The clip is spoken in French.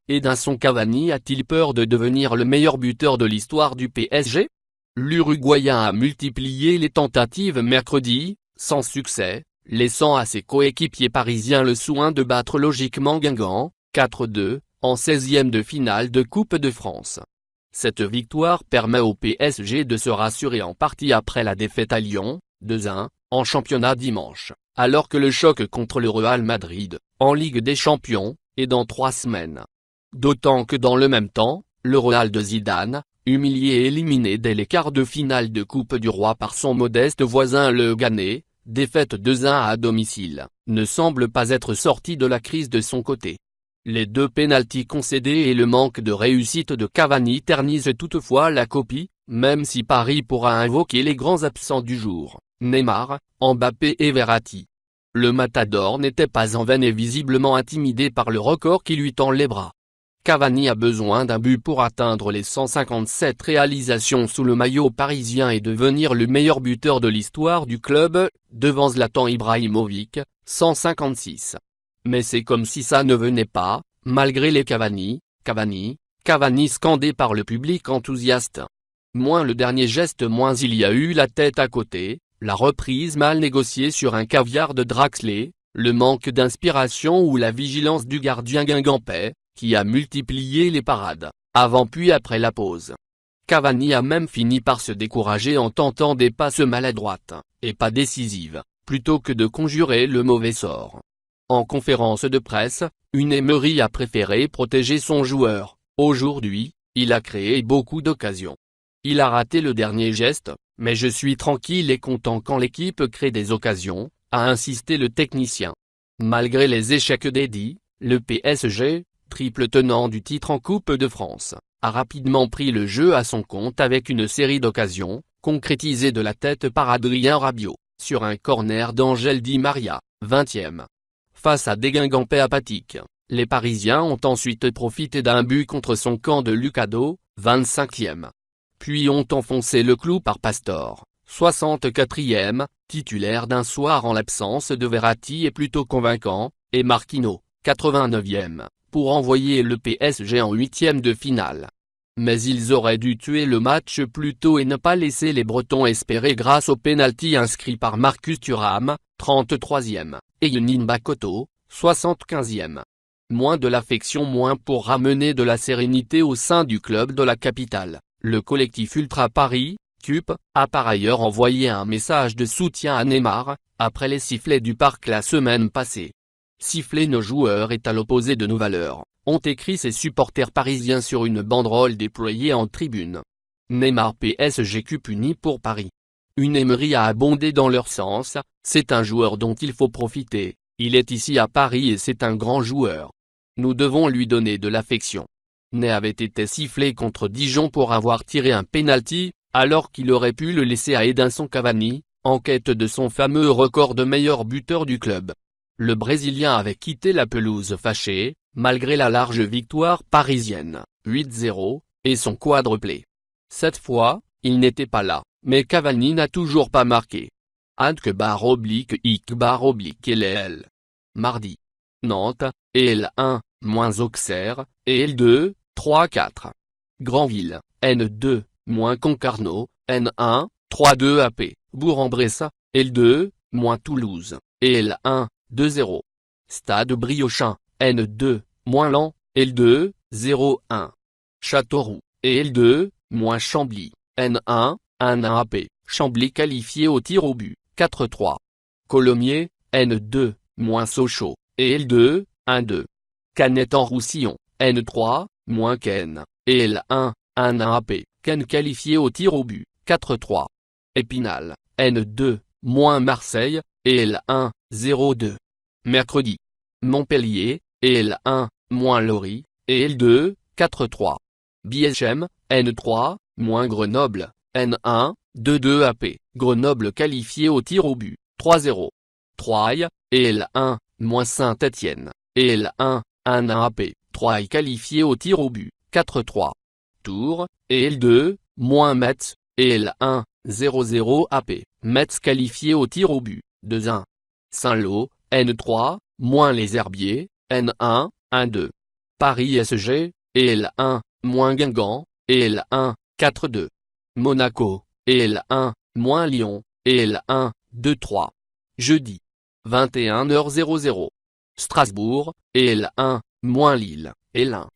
Edinson Cavani a-t-il peur de devenir le meilleur buteur de l'histoire du PSG? L'Uruguayen a multiplié les tentatives mercredi, sans succès, laissant à ses coéquipiers parisiens le soin de battre logiquement Guingamp, 4-2, en 16e de finale de Coupe de France. Cette victoire permet au PSG de se rassurer en partie après la défaite à Lyon, 2-1, en championnat dimanche, alors que le choc contre le Real Madrid, en Ligue des Champions, est dans 3 semaines. D'autant que dans le même temps, le Real de Zidane, humilié et éliminé dès les quarts de finale de Coupe du Roi par son modeste voisin le Ghané, défaite 2-1 à domicile, ne semble pas être sorti de la crise de son côté. Les 2 pénaltys concédés et le manque de réussite de Cavani ternisent toutefois la copie, même si Paris pourra invoquer les grands absents du jour, Neymar, Mbappé et Verratti. Le Matador n'était pas en veine et visiblement intimidé par le record qui lui tend les bras. Cavani a besoin d'un but pour atteindre les 157 réalisations sous le maillot parisien et devenir le meilleur buteur de l'histoire du club, devant Zlatan Ibrahimovic, 156. Mais c'est comme si ça ne venait pas, malgré les Cavani scandés par le public enthousiaste. Moins le dernier geste, moins il y a eu la tête à côté, la reprise mal négociée sur un caviar de Draxler, le manque d'inspiration ou la vigilance du gardien guingampais, qui a multiplié les parades, avant puis après la pause. Cavani a même fini par se décourager en tentant des passes maladroites, et pas décisives, plutôt que de conjurer le mauvais sort. En conférence de presse, Emery a préféré protéger son joueur. Aujourd'hui, il a créé beaucoup d'occasions. Il a raté le dernier geste, mais je suis tranquille et content quand l'équipe crée des occasions, a insisté le technicien. Malgré les échecs d'Eddy, le PSG, triple tenant du titre en Coupe de France, a rapidement pris le jeu à son compte avec une série d'occasions, concrétisées de la tête par Adrien Rabiot, sur un corner d'Angel Di Maria, 20e. Face à des Guingampais apathiques, les Parisiens ont ensuite profité d'un but contre son camp de Lucado, 25e. Puis ont enfoncé le clou par Pastore, 64e, titulaire d'un soir en l'absence de Verratti et plutôt convaincant, et Marquinhos, 89e. Pour envoyer le PSG en 8e de finale. Mais ils auraient dû tuer le match plus tôt et ne pas laisser les Bretons espérer grâce au pénalty inscrit par Marcus Thuram, 33e, et Younin Bakoto, 75e. Moins de l'affection, moins pour ramener de la sérénité au sein du club de la capitale. Le collectif Ultra Paris, CUP, a par ailleurs envoyé un message de soutien à Neymar, après les sifflets du parc la semaine passée. Siffler nos joueurs est à l'opposé de nos valeurs, ont écrit ses supporters parisiens sur une banderole déployée en tribune. Neymar PSG CUP uni pour Paris. Emery a abondé dans leur sens, c'est un joueur dont il faut profiter, il est ici à Paris et c'est un grand joueur. Nous devons lui donner de l'affection. Ney avait été sifflé contre Dijon pour avoir tiré un pénalty, alors qu'il aurait pu le laisser à Edinson Cavani, en quête de son fameux record de meilleur buteur du club. Le Brésilien avait quitté la pelouse fâché, malgré la large victoire parisienne, 8-0, et son quadruplé. Cette fois, il n'était pas là, mais Cavani n'a toujours pas marqué. _IC_LL. Mardi. Nantes, EL1, -Auxerre, EL2, 3-4. Granville, N2, -Concarneau, N1, 3-2 AP. Bourg-en-Bresse, EL2, -Toulouse, EL1, 2-0. Stade Briochin, N2, -Lens, L2, 0-1. Châteauroux, L2, -Chambly, N1, 1-1 AP. Chambly qualifié au tir au but, 4-3. Colomiers, N2, -Sochaux, L2, 1-2. Canet-en-Roussillon, N3, -Caen, L1, 1-1 AP. Caen qualifié au tir au but, 4-3. Épinal, N2, -Marseille, L1, 0-2. Mercredi. Montpellier, L1, -Lorient, L2, 4-3. Biechem, N3, -Grenoble, N1, 2-2 AP. Grenoble qualifié au tir au but, 3-0. Troyes, L1, -Saint-Étienne, L1, 1-1 AP. Troyes qualifié au tir au but, 4-3. Tours, L2, -Metz, L1, 0-0 AP. Metz qualifié au tir au but, 2-1. Saint-Lô, N3, -les Herbiers, N1, 1-2. Paris SG, et L1, moins Guingamp, et L1, 4-2. Monaco, et L1, moins Lyon, et L1, 2-3. Jeudi. 21h00. Strasbourg, et L1, moins Lille, et L1.